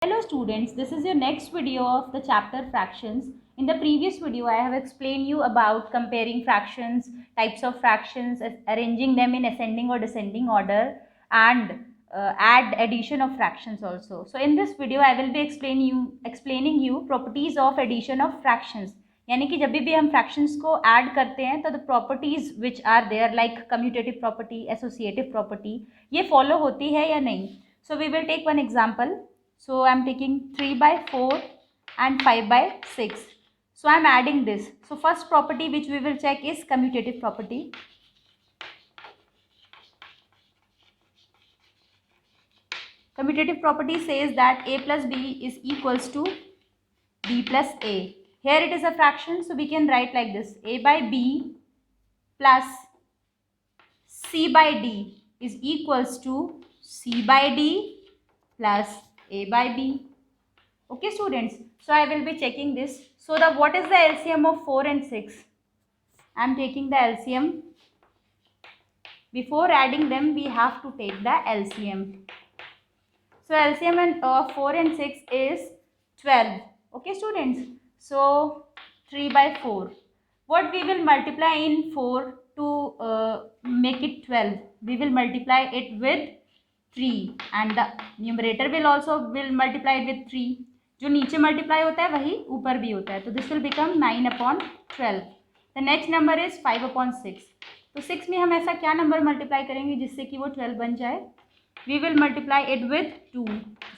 Hello students, this is your next video of the chapter fractions. In the previous video, I have explained you about comparing fractions, types of fractions, arranging them in ascending or descending order, and add addition of fractions also. So in this video, I will be explaining you properties of addition of fractions. यानी कि जब भी हम fractions को add करते हैं तो the properties which are there like commutative property, associative property ये follow होती है या नहीं. So we will take one example. So I am taking 3 by 4 and 5 by 6. So I am adding this. So first property which we will check is commutative property. Commutative property says that a plus b is equals to b plus a. Here it is a fraction, so we can write like this: a by b plus c by d is equals to c by d plus a by b. Okay students, so I will be checking this. So what is the LCM of 4 and 6? I am taking the LCM. Before adding them, we have to take the LCM. So LCM of 4 and 6 is 12. Okay students, so 3 by 4. What we will multiply in 4 to make it 12? We will multiply it with 3 and the numerator will multiply it with 3. जो नीचे multiply होता है वही ऊपर भी होता है, तो this will become 9/12. The next number is 5/6. तो 6 में हम ऐसा क्या नंबर मल्टीप्लाई करेंगे जिससे कि वो 12 बन जाए? We will multiply it with 2.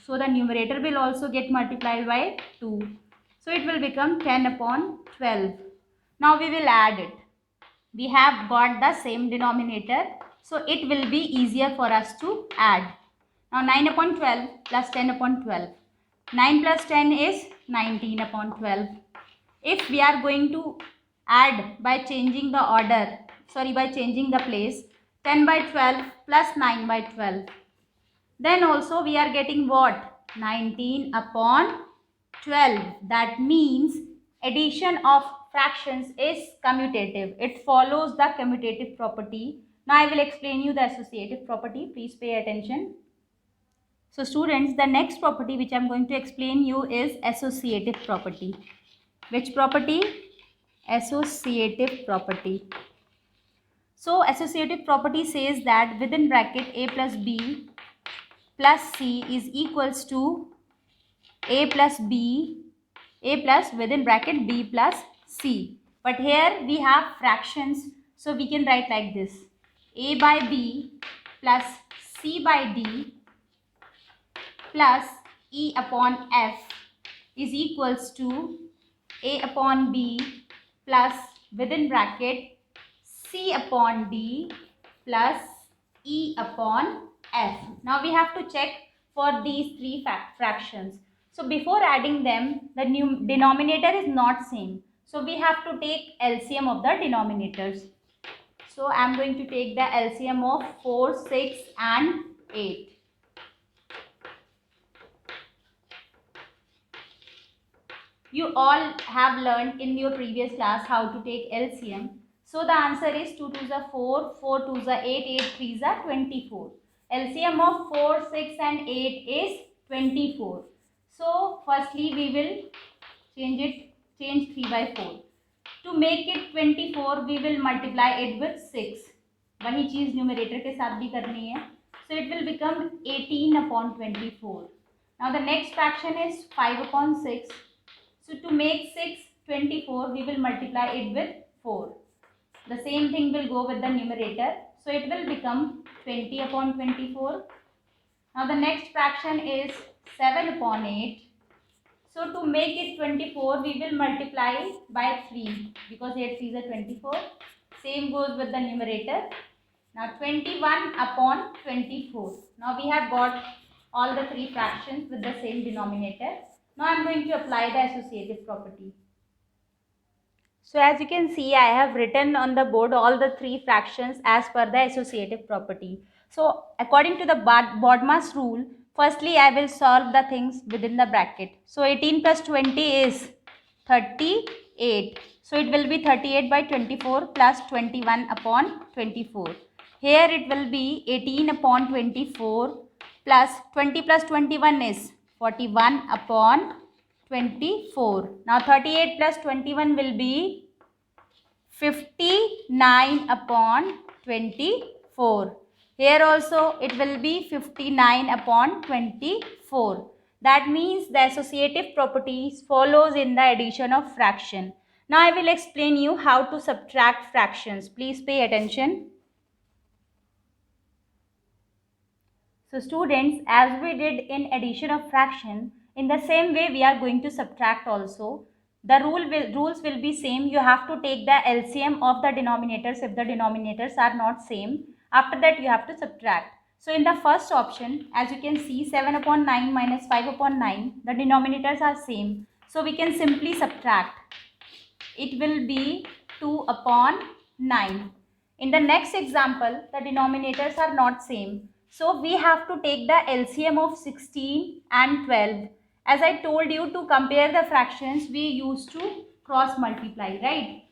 So the numerator will also get multiplied by 2. So it will become 10/12. Now we will add it. We have got the same denominator, so it will be easier for us to add. Now 9/12 plus 10/12. 9 plus 10 is 19/12. If we are going to add by changing the order, by changing the place, 10/12 plus 9/12. Then also we are getting what? 19/12. That means addition of fractions is commutative. It follows the commutative property. Now I will explain you the associative property. Please pay attention. So students, the next property which I am going to explain you is associative property. Which property? Associative property. So associative property says that within bracket a plus b plus c is equals to a plus within bracket b plus c. But here we have fractions, so we can write like this: a by b plus c by d plus e upon f is equals to a upon b plus within bracket c upon d plus e upon f. Now we have to check for these three fractions. So before adding them, the denominator is not same. So we have to take LCM of the denominators. So I am going to take the LCM of 4, 6 and 8. You all have learned in your previous class how to take LCM. So the answer is 2 2s are 4, 4 2s are 8, 8 3s are 24. LCM of 4, 6 and 8 is 24. So firstly we will change 3 by 4. To make it 24, we will multiply it with 6. वही चीज numerator के साथ भी करनी है. So it will become 18/24. Now the next fraction is 5/6. So to make 6 24, we will multiply it with 4. The same thing will go with the numerator. So it will become 20/24. Now the next fraction is 7/8. So to make it 24, we will multiply by 3 because 8 3s are 24. Same goes with the numerator. Now 21/24. Now we have got all the three fractions with the same denominator. Now I am going to apply the associative property. So as you can see, I have written on the board all the three fractions as per the associative property. So according to the BODMAS rule, firstly I will solve the things within the bracket. So 18 plus 20 is 38. So it will be 38/24 plus 21/24. Here it will be 18/24 plus 20 plus 21 is 41 upon 24. Now 38 plus 21 will be 59 upon 24. Here also it will be 59 upon 24. That means the associative properties follows in the addition of fraction. Now I will explain you how to subtract fractions. Please pay attention. So students, as we did in addition of fraction, in the same way we are going to subtract also. The rules will be same. You have to take the LCM of the denominators if the denominators are not same. After that you have to subtract. So in the first option, as you can see, 7 upon 9 minus 5 upon 9, the denominators are same. So we can simply subtract. It will be 2 upon 9. In the next example, the denominators are not same. So we have to take the LCM of 16 and 12. As I told you, to compare the fractions, we used to cross multiply, right?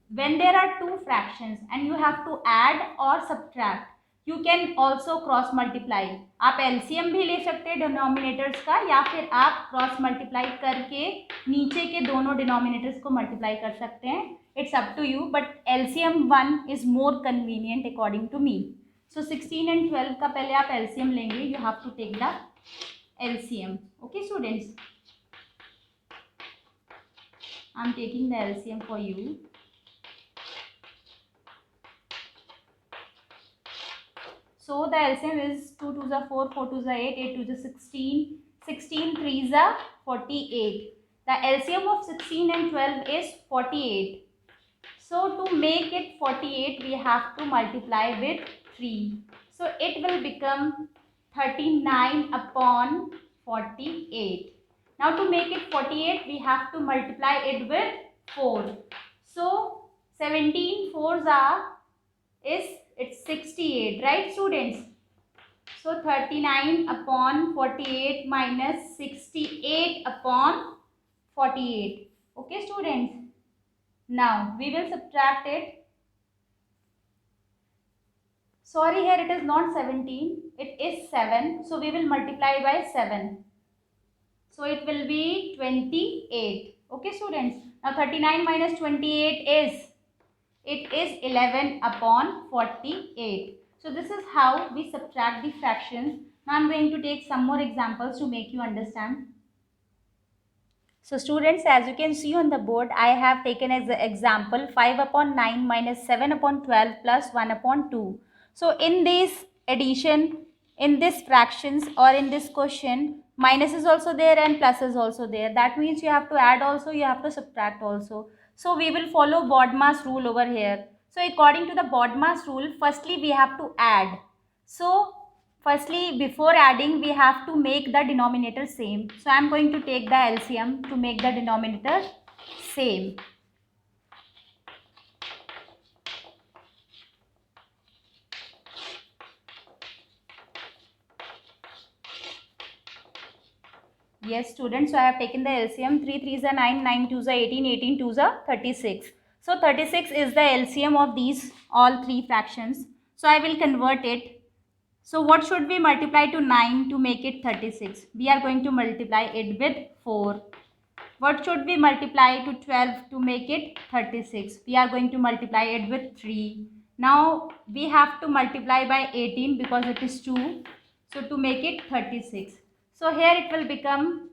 When there are two fractions and you have to add or subtract, you can also cross multiply. आप LCM भी ले सकते हैं denominators का, या फिर आप cross multiply करके नीचे के दोनों डिनोमिनेटर्स को मल्टीप्लाई कर सकते हैं. It's up to you, but LCM 1 is more convenient according to me. So 16 and 12 का पहले आप LCM लेंगे. You have to take the LCM. Okay students, I'm taking the LCM for you. So the LCM is 2 2s are 4, 4 2s are 8, 8 2s are 16, 16 3s are 48. The LCM of 16 and 12 is 48. So to make it 48, we have to multiply with 3. So it will become 39 upon 48. Now to make it 48, we have to multiply it with 4. So 17 4s are it's 68, right students? So 39 upon 48 minus 68 upon 48. Okay students? Now we will subtract it. Sorry, here it is not 17, it is 7. So we will multiply by 7. So it will be 28. Okay students? Now 39 minus 28 is, it is 11 upon 48. So this is how we subtract the fractions. Now I am going to take some more examples to make you understand. So students, as you can see on the board, I have taken as an example 5 upon 9 minus 7 upon 12 plus 1 upon 2. So in this addition, in this fractions or in this question, minus is also there and plus is also there. That means you have to add also, you have to subtract also. So we will follow BODMAS rule over here. So according to the BODMAS rule, firstly we have to add. So firstly, before adding, we have to make the denominator same. So I am going to take the LCM to make the denominator same. Yes students, so I have taken the LCM. 3 3s are 9, 9 2s are 18, 18 2s are 36. So 36 is the LCM of these all three fractions. So I will convert it. So what should we multiply to 9 to make it 36? We are going to multiply it with 4. What should we multiply to 12 to make it 36? We are going to multiply it with 3. Now we have to multiply by 18 because it is 2. So to make it 36. So here it will become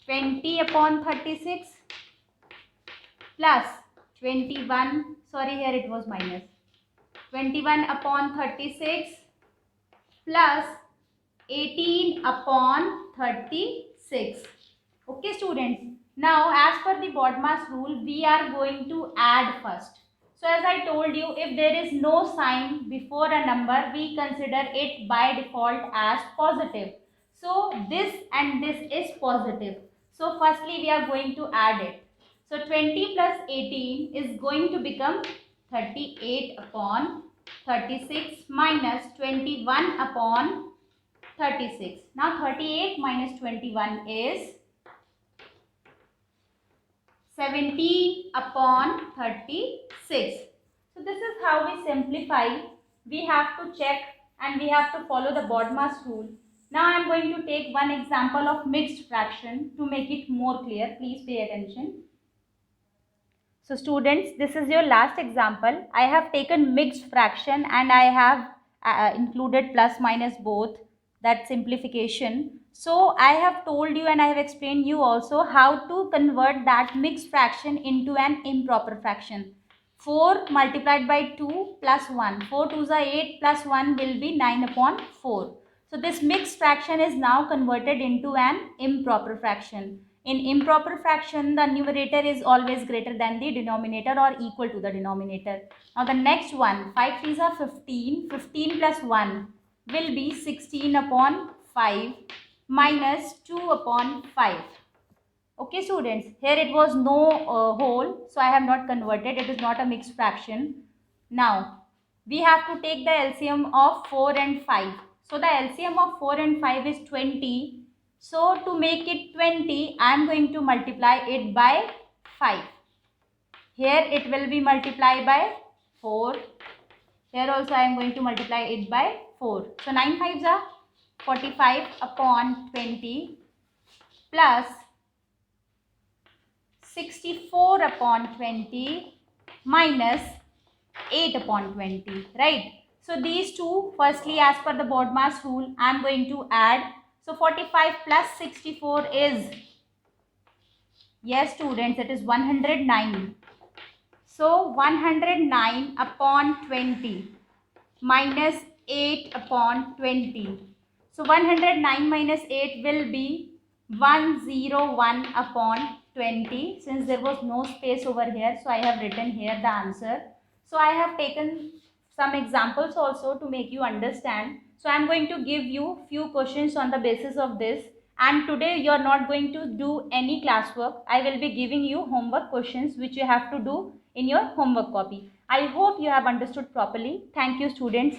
20 upon 36 plus 21. Sorry, here it was minus. 21 upon 36 plus 18 upon 36. Okay students. Now as per the BODMAS rule, we are going to add first. So as I told you, if there is no sign before a number, we consider it by default as positive. So this and this is positive. So firstly we are going to add it. So 20 plus 18 is going to become 38 upon 36 minus 21 upon 36. Now 38 minus 21 is 17 upon 36. So this is how we simplify. We have to check and we have to follow the BODMAS rule. Now I am going to take one example of mixed fraction to make it more clear. Please pay attention. So students, this is your last example. I have taken mixed fraction and I have included plus minus both, that simplification. So I have told you and I have explained you also how to convert that mixed fraction into an improper fraction. 4 multiplied by 2 plus 1. 4 2s are 8 plus 1 will be 9 upon 4. So this mixed fraction is now converted into an improper fraction. In improper fraction, the numerator is always greater than the denominator or equal to the denominator. Now the next one, 5 3s are 15. 15 plus 1 will be 16 upon 5 minus 2 upon 5. Okay students, here it was no whole, so I have not converted. It is not a mixed fraction. Now we have to take the LCM of 4 and 5. So the LCM of 4 and 5 is 20. So to make it 20, I am going to multiply it by 5. Here it will be multiplied by 4. Here also I am going to multiply it by 4. So 9 5s are 45 upon 20 plus 64 upon 20 minus 8 upon 20, right? So these two, firstly as per the BODMAS rule, I am going to add. So 45 plus 64 is, yes students, it is 109. So 109 upon 20 minus 8 upon 20. So 109 minus 8 will be 101 upon 20. Since there was no space over here, so I have written here the answer. So I have taken some examples also to make you understand. So I am going to give you few questions on the basis of this. And today you are not going to do any classwork. I will be giving you homework questions which you have to do in your homework copy. I hope you have understood properly. Thank you students.